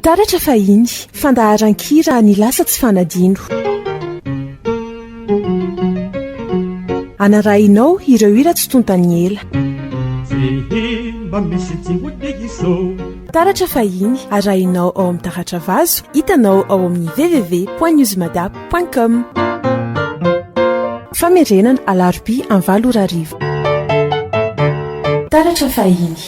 taratra fahiny fandaharan-kira ny lasa tsy fanadino anarahinao ireo hira tsy tontany ela taratra fahiny arahinao ao amin'ny taratra vazo hitanao ao amin'ny www.newsmadap.com famerenana alarobia amin'ny 7 arivo taratra fahiny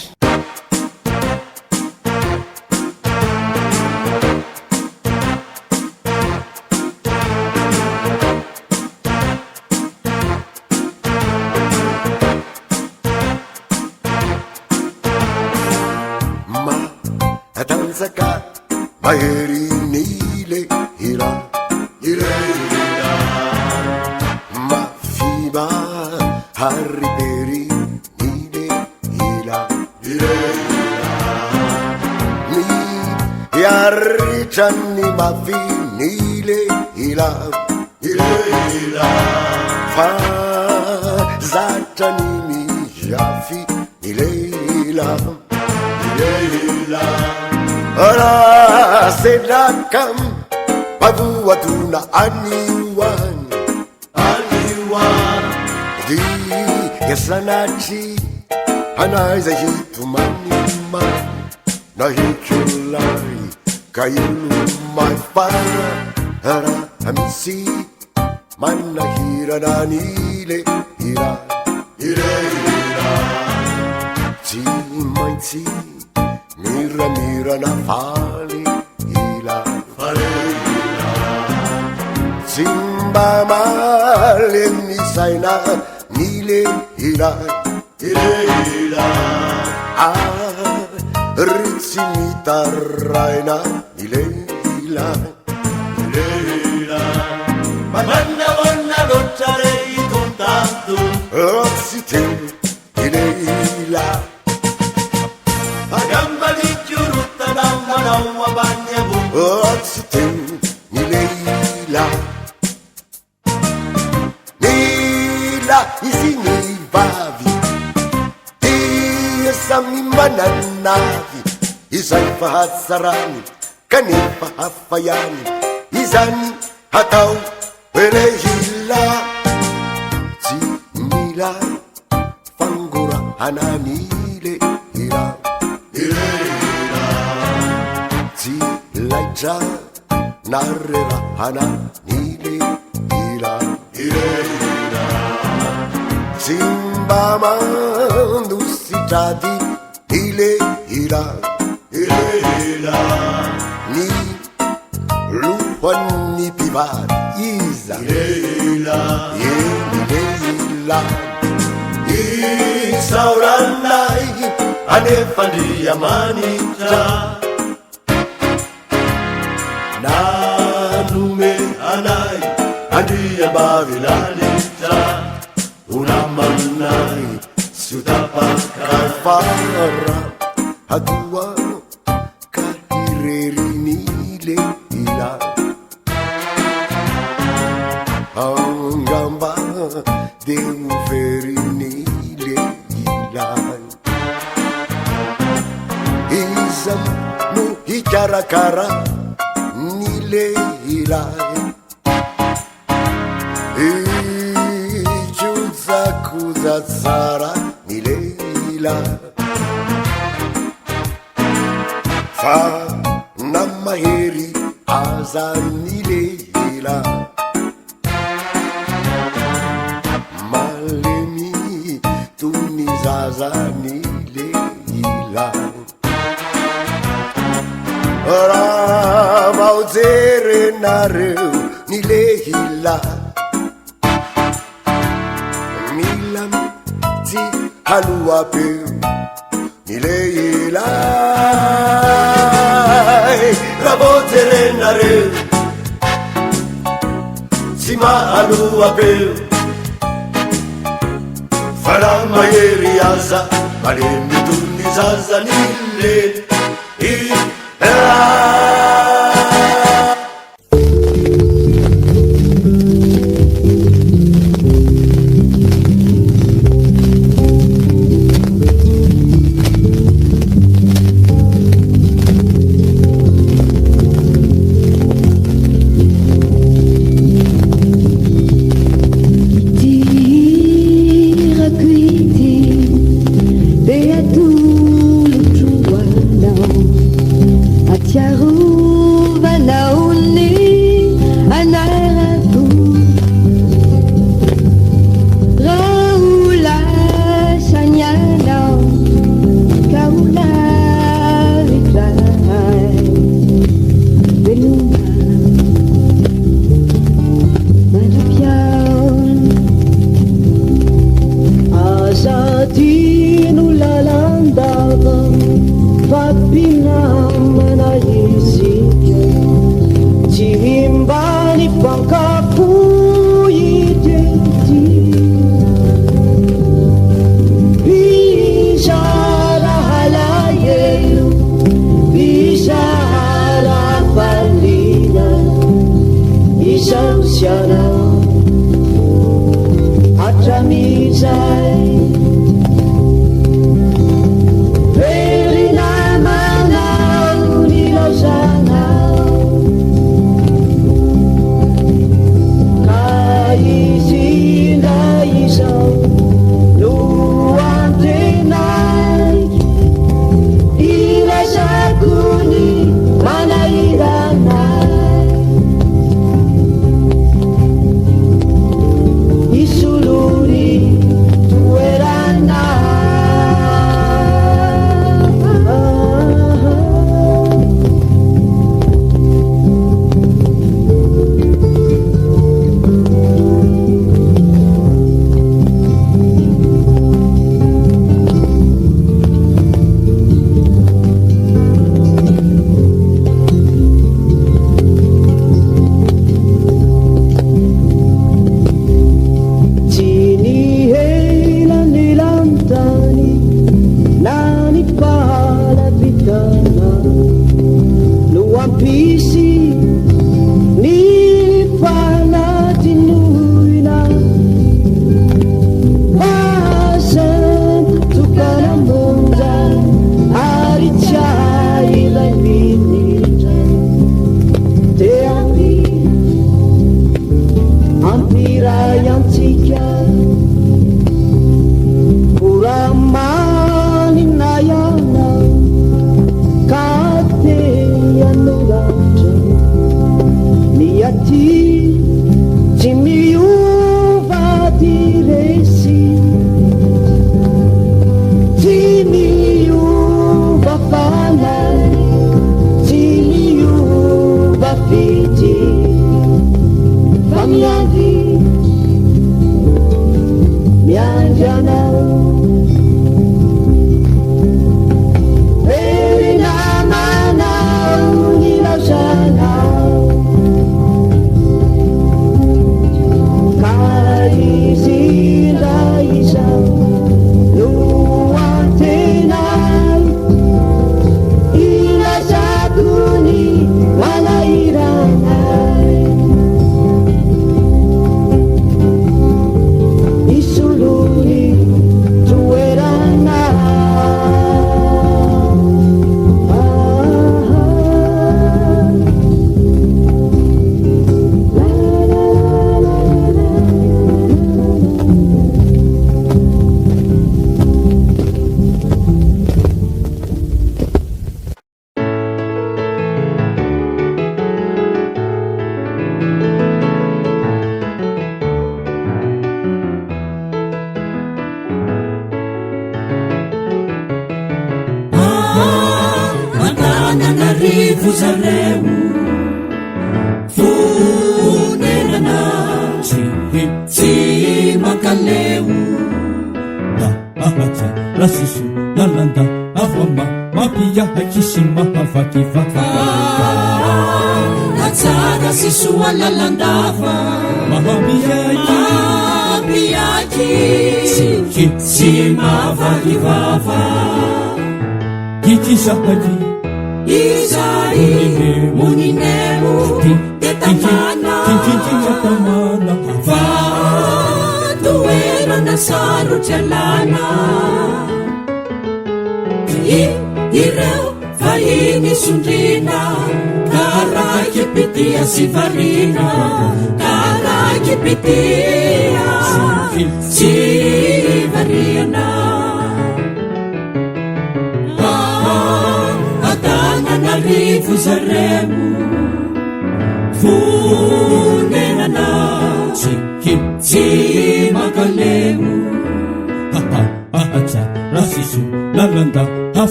maherinile hira irela mafima hariberinile hila irela ni yarritrani mafinile hila irela fa zatrani mijafi ileila ileila ara sedakam pavuatuna aniwan di yasanachi anaiza hitumanima na hichulai kayulu maifara ara amisi manahira nanile ira ira timaiti mira mira na fali ila falila simba male misaina nile ila ila ritsimita raina nile ila manna wanna lottare contanto rossite nile ila otsite nileila nila isini vavi isami mananavi izani fahatsarani kanefa hafayani izani hatao elehila timila fangura hananile ila laija narera hana nile ila ila simba mandu sitati ile ila ila ni luhani pivar iza ila ila isauranai anefandi yamanita nanume anai andia bavilalita unamanai sudapakafara hadua kahirerinile ila angamba deuverinile ila izam nu hikarakara ila ijuza kuzatsara nileila fa namaheri aza nileila malemi tunizaza nileila mauzere nareu nilehila milam ti haluapeu nilehila rabotere nareu sima haluapeu faramayeriaza malemmitunizaza nile fampinamana izika tsy himbany fankafo idety bizara halahelo bizara falina isausiana atramizay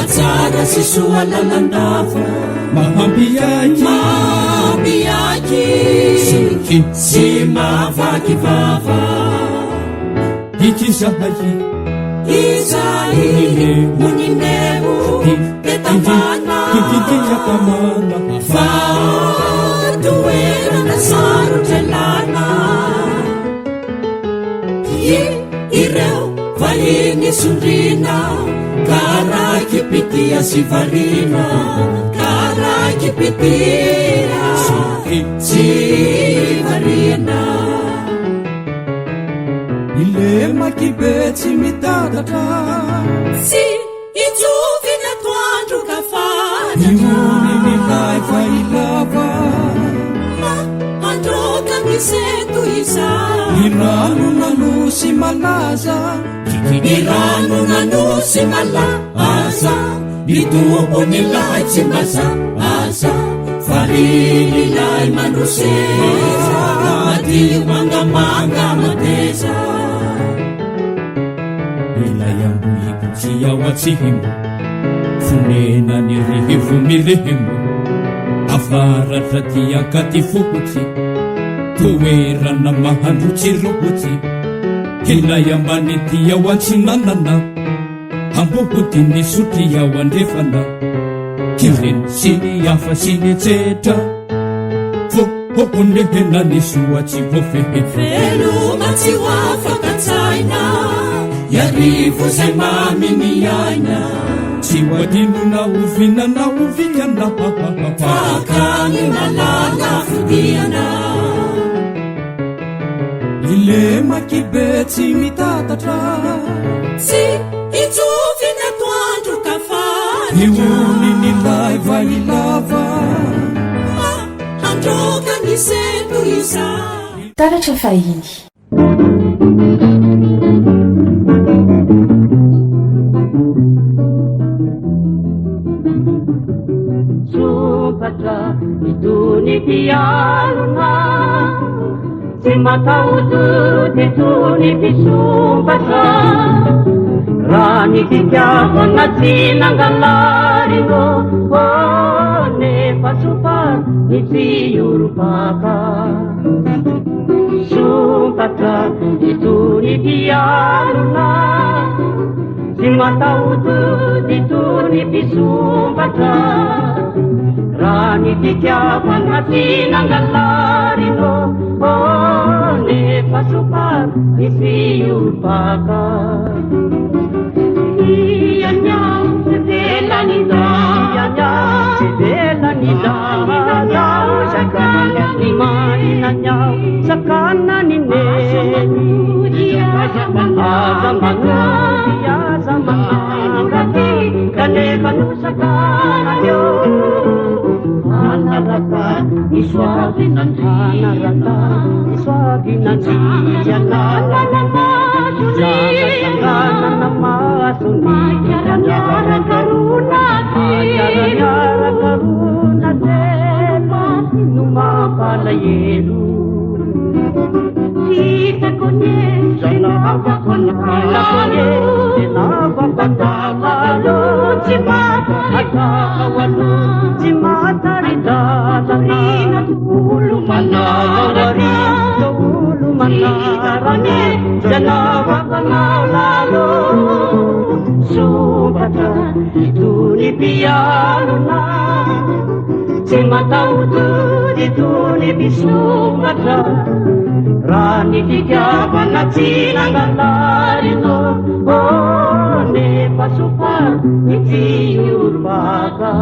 Atsara si sualalandafa mahambiaki si mavakivava ikizahayi izai muninemu tetamana kikiyakamana fatuera na sarutelana ireo vaini sundrina kara kipitia sivarina kara kipitia sivarina ilema kibeti mitadata si ituvina twandro kafana imuni nilai vailava androka misetu isa irano nanusi malaza irano nanusi malaza itubo nilai timaza aza farililai manuseza adi manga mateza ilaiambuikutia watsihimo funena ni rihivu mirehemo avaratra kati fokotsy toerana mahandro tsirokotsy ilay ambany tiao antsinanana amboko ty sotry ao andrefana kireny sy ny hafa sy ny tsetra fokonehena ny soatsy voafehe veloma tsy ho afakatsaina iarivo zay maminy aina tsy ho adinona ovinana ovikana fakany malala fodiana ilema kibetsy mitatatra tsy itsovina toandro kafana ioni nilay vailava androka ny sento isa taratra fahiny sumpatra itony pialona tsy matahoto titony misumpatra raha ny fitiavo anatinangalarino nefa sopar ny tsiorobaka sumpatra itony pialona tsy matahoto titony misumpatra raha ny fitiavo anatinangalarino nefa sopar ny tsiorobaka ianyao tsy velanina ianyao tsy velanina ianyao sakana ny maninanyao sakana ny neny aza mangaty kanefa no sakana yo anaraka isoavinanaraka isoavinanjiana jangasangana masuni karuna numapalayeru sitakonye janavakolalu janavakolalu cimata akawalu cimataritalarina tulu manawari tulu manarane janavakolalu sumpatra ituni pialuna tsy matahoto ituni misumpatra raha ny fitiavana tsinangalarino nefa sopar ny tsiorobaka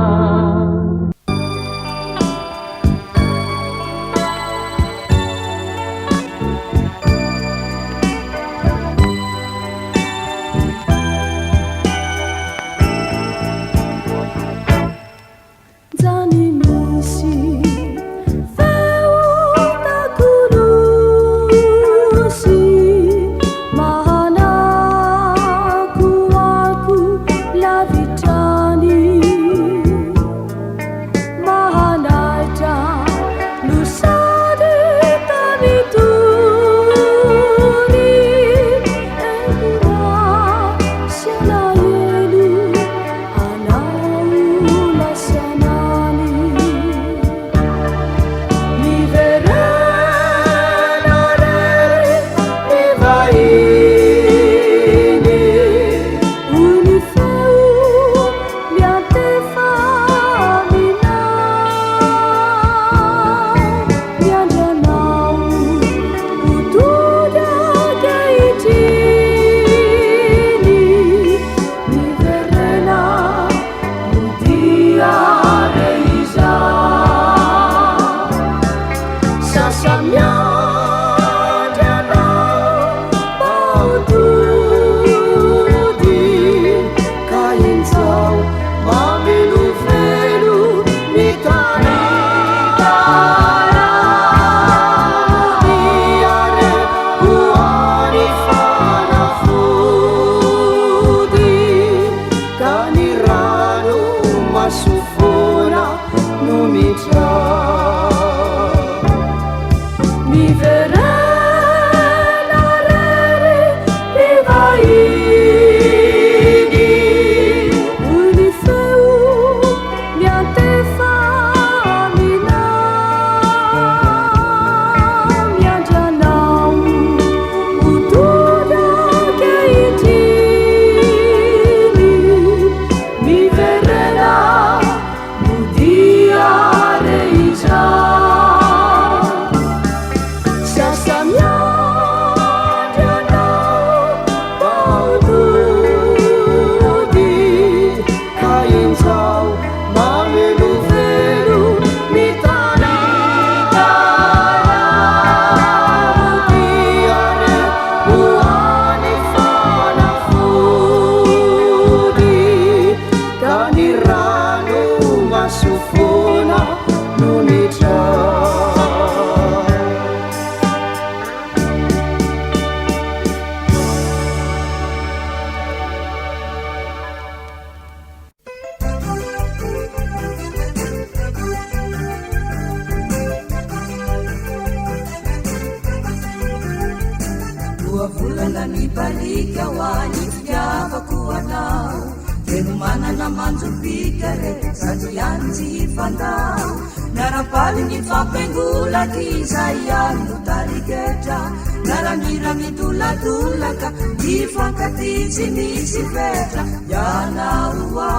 volana ny balika ho any fitiavako anao teno manana manjobika re sady any tsy fandao miarapaly ny fampiangolaky izay any no tariketra miaramira midoladolaka ifankaty tsy misy fetra ianao a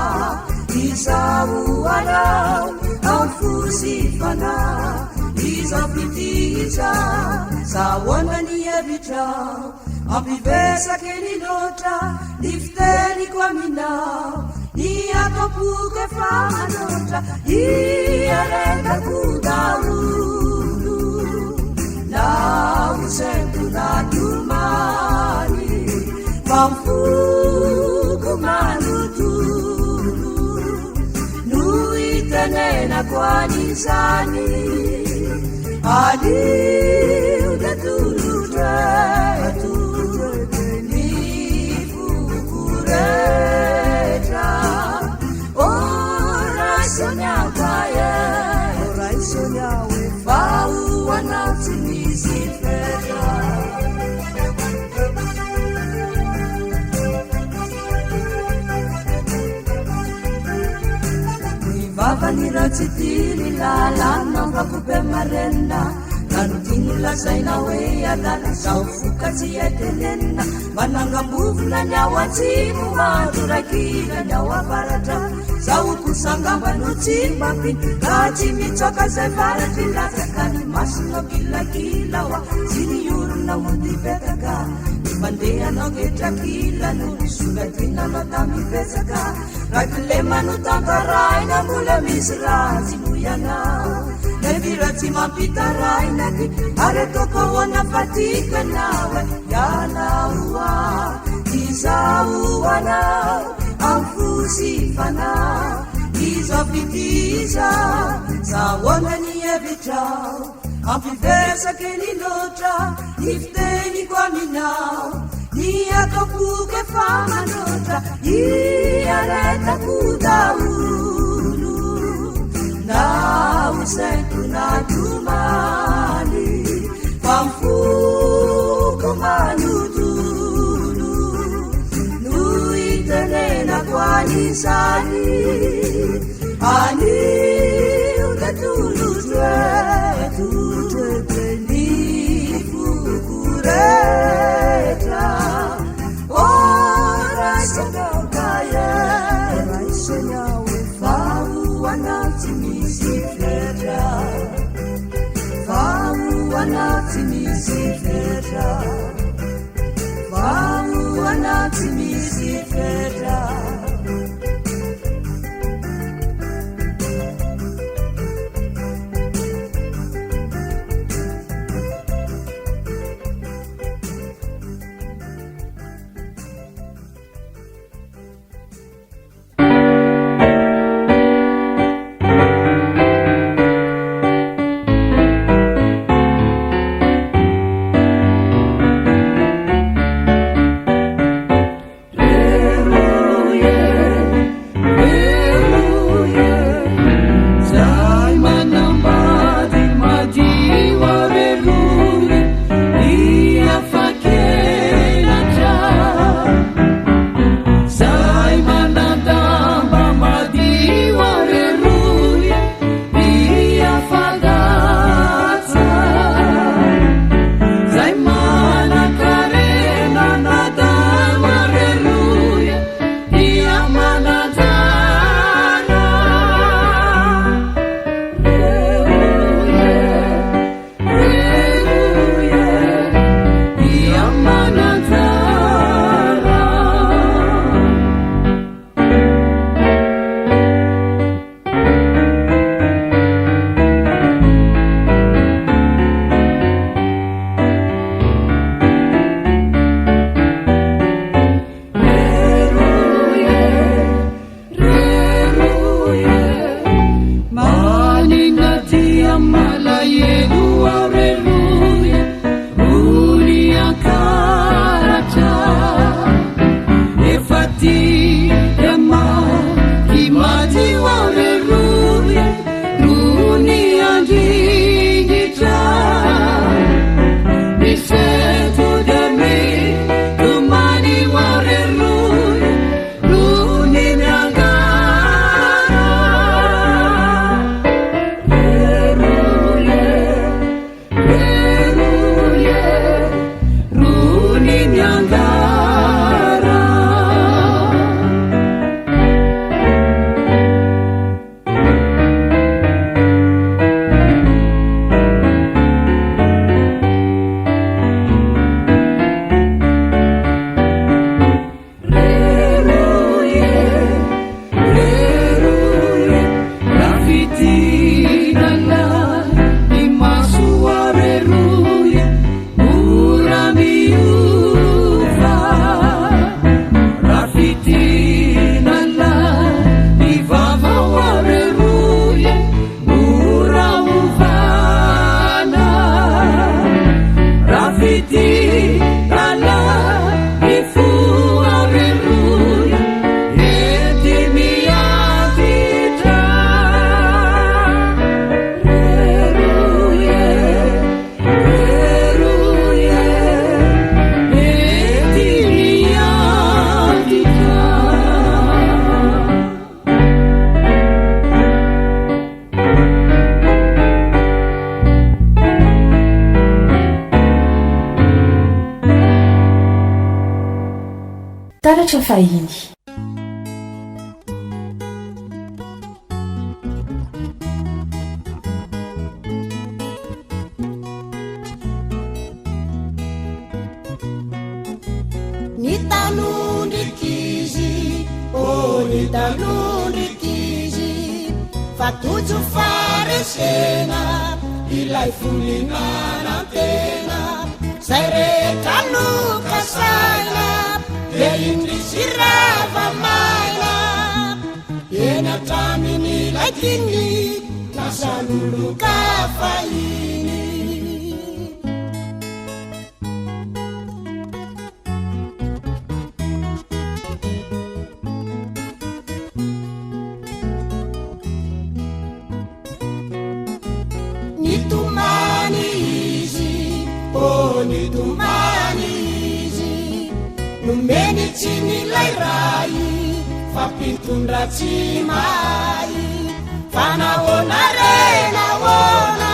izao anao ao fosifanao izao pitiza sahoana ny evitrao ampivesaky ny loatra ny fiteniko aminao ny akapoke fanotra iaretako daolo naosento natomany famfoko manotolo no itenenako anizany alio de tulutetu ni fukuretra ora sonyawaye fau wanatimizifeta vava niratsitily lalana vakobe marena nanotiny lazaina hoe adala zao fokatsy etenenina manangambovona ny ao atsimo mandorakila ny ao avaratra zao kosangambano tsy mapiny ka tsy mitsoka zay varatry latsaka ny masona kilakila oa sy ny olona mody petaka mandehanao getrakila no nisolatinanao tamipetsaka rakile manotantaraina mbola misy ratsy moianao nevira tsy mampitarainaky are tokohoana fatikanawe yanao a izao anao amfosifanao izao fitiza sahoana ny evitrao ampivesaky ny loatra ny fiteniko aminao ny akapoke famanotra iaretako daolo naosento natomany famfoko manotolo no itenenako anizany anio de tolotetu ni fukuretra ora sonakaye fau anaty misy fetra fau anaty misy fetra fau anaty misy fetra taratra fahiny. Ny tanondrikizy, ny tanondrikizy, fa tojo faresena ilay volinanantena, zay rehetra nokasaina de indrisy rava-maina, eny atramin'ilay kiny lasa loloka fahiny. Nitomany izy nomeny tsy nilay ray, fa mpitondra tsy mahay, fa nahoana re nahoana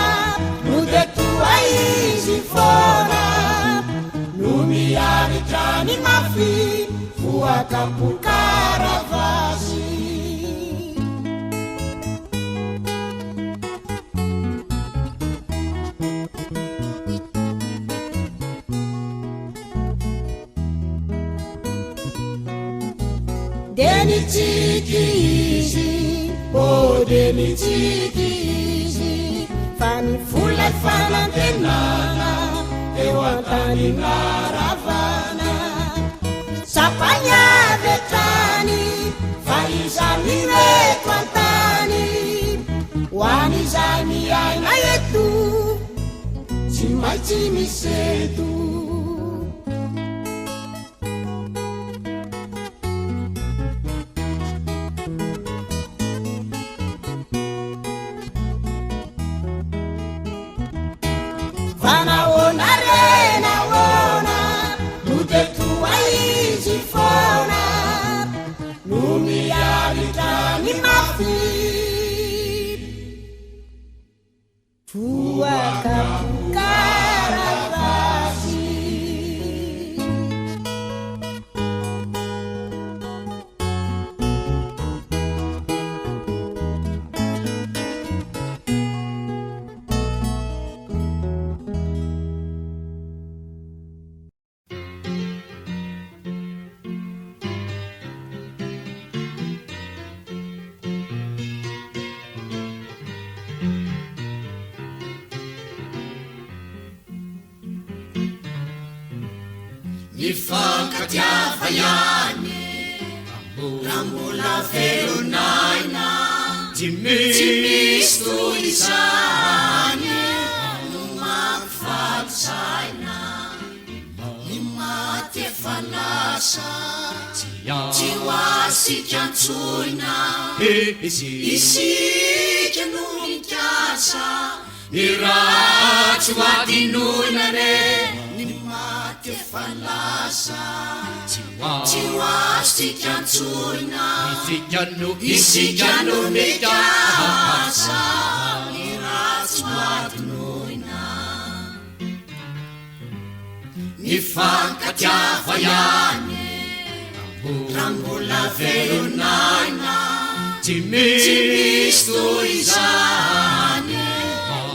no de toa izy foana, no miaritra ny mafy voakapokaravasy. Deni tsiki izy, deni tsiki izy, fa ny vola fanantenana eo an-tanina ravana, sapanyavy tany fa izany reto an-tany, ho an'izay miaina eto tsy maintsy miseto. Nahoana re nahoana no de toa izy foana, no miaritra ny mafy voakapokaravasy. Nifankatiava ihany raha mbola velonaina, tsy misy toy izany no mampifaly-saina, ny maty efa lasa tsy ho asika antsoina, isika no mikasa ny raha tsy ho adinoina re, efa lasa tsy ho asika antsoina, isika no mikasa ny raha tsy ho adinoina. Nifankatiava ihany raha mbola velonaina, tsy misy toy izany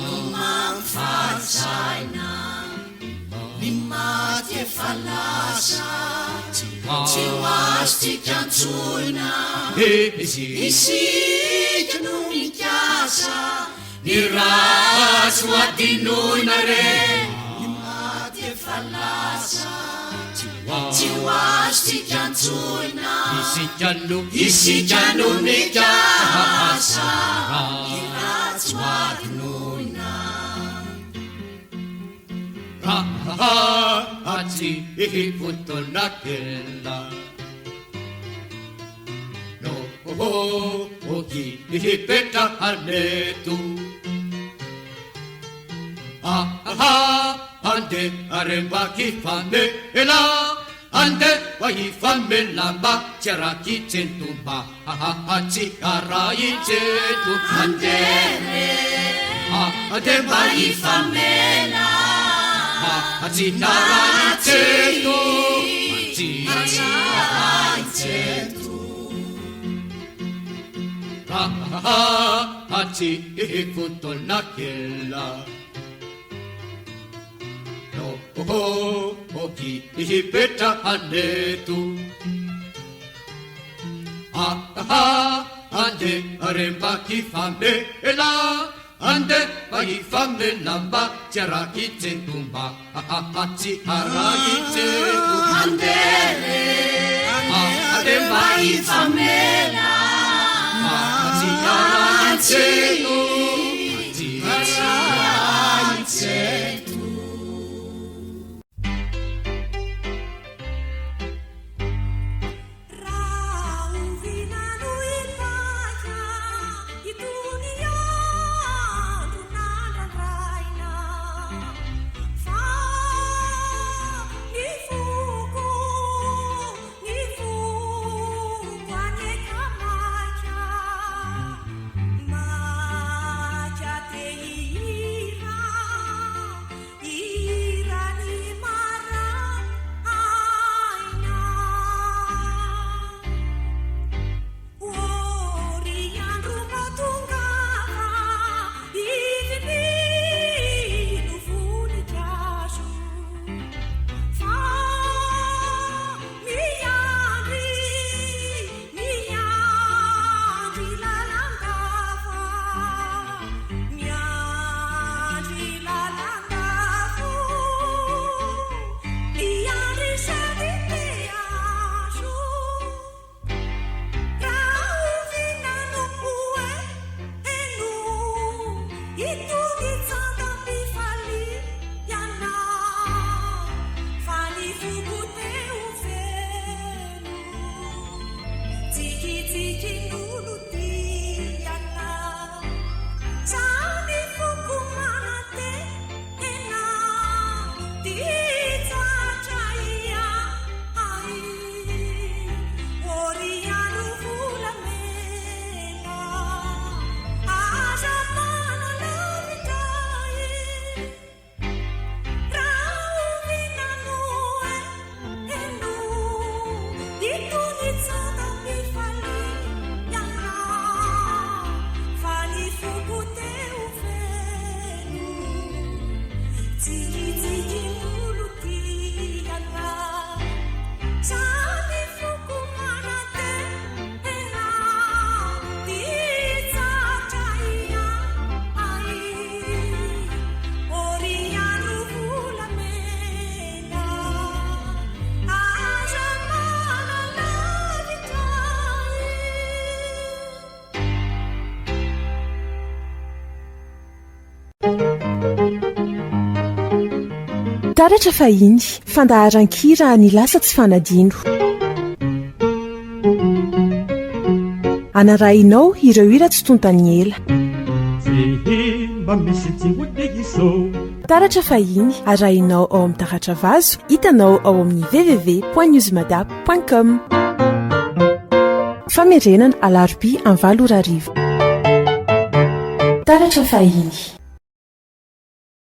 no mampifaly-saina, ny maty efa lasa tsy ho asika antsoina, isika no mikasa ny raha tsy ho adinoina re, ny maty efa lasa tsy ho asika antsoina, isika no mikasa ny raha tsy ho adinoina. Aci fotona kella no ohi peta hanetu ande arembaki famela ande vai famela ba ceraki centumba aci arai cetu ande vai famela aci arai cetu anceto aty fotona kela oky hipetra haneto ande rembaky famela ande bahifamela tsy arakitsetomba tsy arakitseto andere ande bahifamela tsy arakitseto tsy arakitseto taratra fahiny fandaharan-kira ny lasa tsy fanadino anarahinao ireo hira tsy tontany ela taratra fahiny arahinao ao amin'ny taratra vazo hitanao ao amin'ny www.newsmadap.com famerenana alarobia 9 taratra fahiny